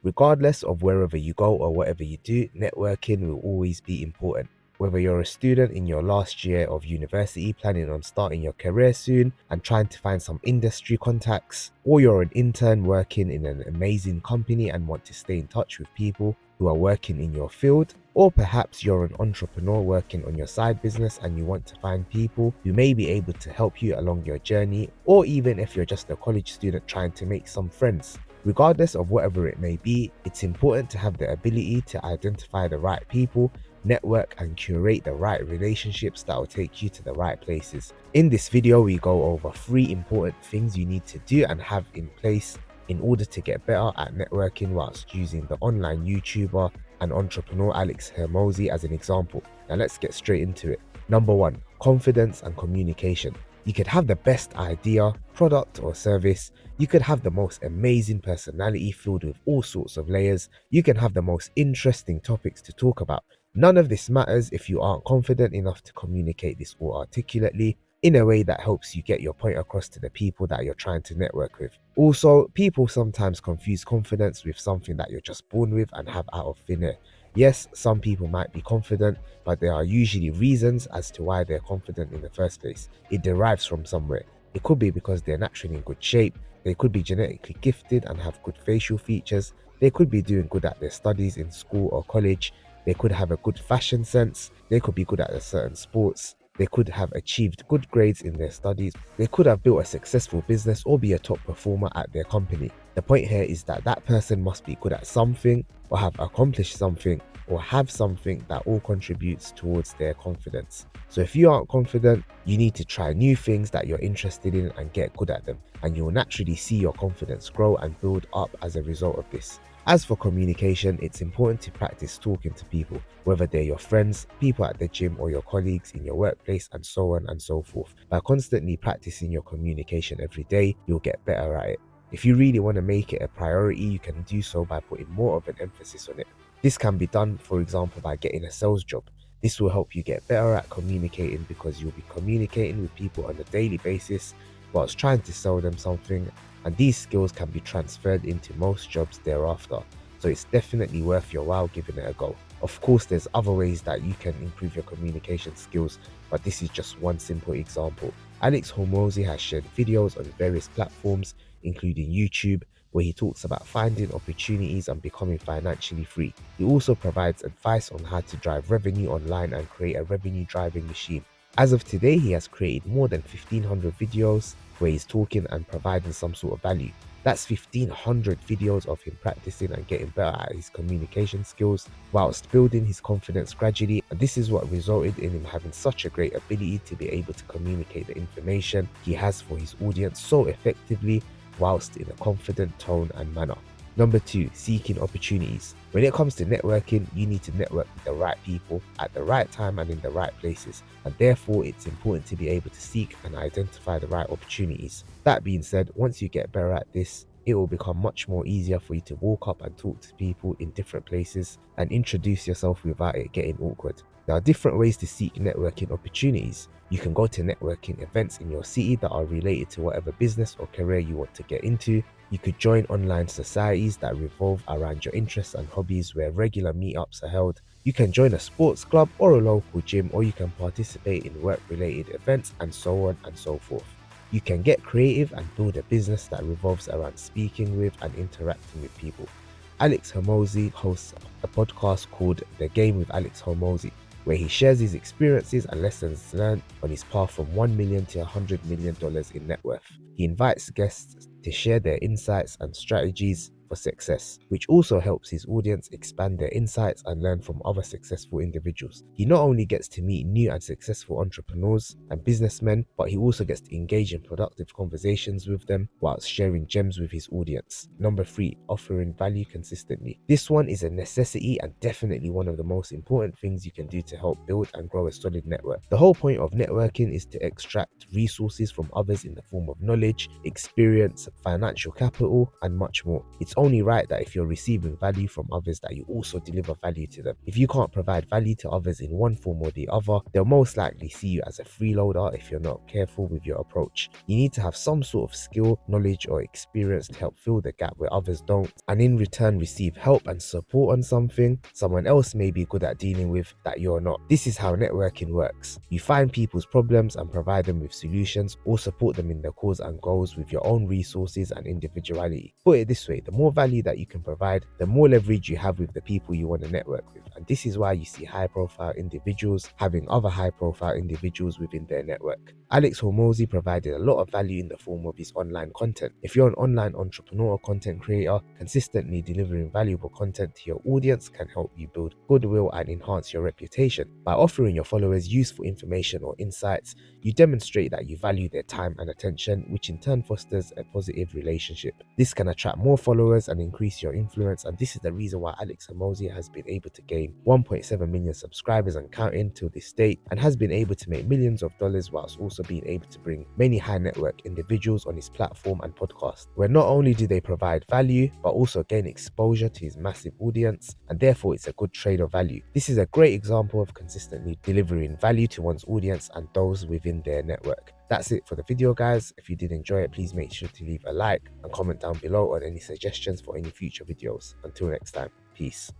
Regardless of wherever you go or whatever you do, networking will always be important. Whether you're a student in your last year of university planning on starting your career soon and trying to find some industry contacts, or you're an intern working in an amazing company and want to stay in touch with people who are working in your field, or perhaps you're an entrepreneur working on your side business and you want to find people who may be able to help you along your journey, or even if you're just a college student trying to make some friends. Regardless of whatever it may be, it's important to have the ability to identify the right people, network and curate the right relationships that will take you to the right places. In this video, we go over 3 important things you need to do and have in place in order to get better at networking whilst using the online YouTuber and entrepreneur Alex Hormozi as an example. Now let's get straight into it. Number 1, confidence and communication. You could have the best idea, product or service. You could have the most amazing personality filled with all sorts of layers. You can have the most interesting topics to talk about. None of this matters if you aren't confident enough to communicate this all articulately in a way that helps you get your point across to the people that you're trying to network with. Also, people sometimes confuse confidence with something that you're just born with and have out of thin air. Yes, some people might be confident, but there are usually reasons as to why they're confident in the first place. It derives from somewhere. It could be because they're naturally in good shape, they could be genetically gifted and have good facial features, they could be doing good at their studies in school or college, they could have a good fashion sense, they could be good at a certain sports, they could have achieved good grades in their studies, they could have built a successful business or be a top performer at their company. The point here is that that person must be good at something or have accomplished something or have something that all contributes towards their confidence. So if you aren't confident, you need to try new things that you're interested in and get good at them, and you will naturally see your confidence grow and build up as a result of this. As for communication, it's important to practice talking to people, whether they're your friends, people at the gym, or your colleagues in your workplace, and so on and so forth. By constantly practicing your communication every day, you'll get better at it. If you really want to make it a priority, you can do so by putting more of an emphasis on it. This can be done, for example, by getting a sales job. This will help you get better at communicating because you'll be communicating with people on a daily basis whilst trying to sell them something, and these skills can be transferred into most jobs thereafter, so it's definitely worth your while giving it a go. Of course, there's other ways that you can improve your communication skills, but this is just one simple example. Alex Hormozi has shared videos on various platforms, including YouTube, where he talks about finding opportunities and becoming financially free. He also provides advice on how to drive revenue online and create a revenue driving machine. As of today, he has created more than 1500 videos where he's talking and providing some sort of value. That's 1500 videos of him practicing and getting better at his communication skills whilst building his confidence gradually, and this is what resulted in him having such a great ability to be able to communicate the information he has for his audience so effectively whilst in a confident tone and manner. Number 2, seeking opportunities. When it comes to networking, you need to network with the right people at the right time and in the right places, and therefore it's important to be able to seek and identify the right opportunities. That being said, once you get better at this, it will become much more easier for you to walk up and talk to people in different places and introduce yourself without it getting awkward. There are different ways to seek networking opportunities. You can go to networking events in your city that are related to whatever business or career you want to get into. You could join online societies that revolve around your interests and hobbies where regular meetups are held. You can join a sports club or a local gym, or you can participate in work-related events and so on and so forth. You can get creative and build a business that revolves around speaking with and interacting with people. Alex Hormozi hosts a podcast called The Game with Alex Hormozi, where he shares his experiences and lessons learned on his path from $1 million to $100 million in net worth. He invites guests to share their insights and strategies for success, which also helps his audience expand their insights and learn from other successful individuals. He not only gets to meet new and successful entrepreneurs and businessmen, but he also gets to engage in productive conversations with them whilst sharing gems with his audience. Number 3, offering value consistently. This one is a necessity and definitely one of the most important things you can do to help build and grow a solid network. The whole point of networking is to extract resources from others in the form of knowledge, experience, financial capital, and much more. It's only right that if you're receiving value from others that you also deliver value to them. If you can't provide value to others in one form or the other, they'll most likely see you as a freeloader if you're not careful with your approach. You need to have some sort of skill, knowledge or experience to help fill the gap where others don't, and in return receive help and support on something someone else may be good at dealing with that you're not. This is how networking works. You find people's problems and provide them with solutions, or support them in their cause and goals with your own resources and individuality. Put it this way, the more value that you can provide, the more leverage you have with the people you want to network with. And this is why you see high profile individuals having other high profile individuals within their network. Alex Hormozi provided a lot of value in the form of his online content. If you're an online entrepreneur or content creator, consistently delivering valuable content to your audience can help you build goodwill and enhance your reputation. By offering your followers useful information or insights, you demonstrate that you value their time and attention, which in turn fosters a positive relationship. This can attract more followers and increase your influence, and this is the reason why Alex Hormozi has been able to gain 1.7 million subscribers and counting till this date, and has been able to make millions of dollars whilst also being able to bring many high network individuals on his platform and podcast, where not only do they provide value but also gain exposure to his massive audience, and therefore it's a good trade of value. This is a great example of consistently delivering value to one's audience and those within their network. That's it for the video, guys. If you did enjoy it, please make sure to leave a like and comment down below on any suggestions for any future videos. Until next time, peace.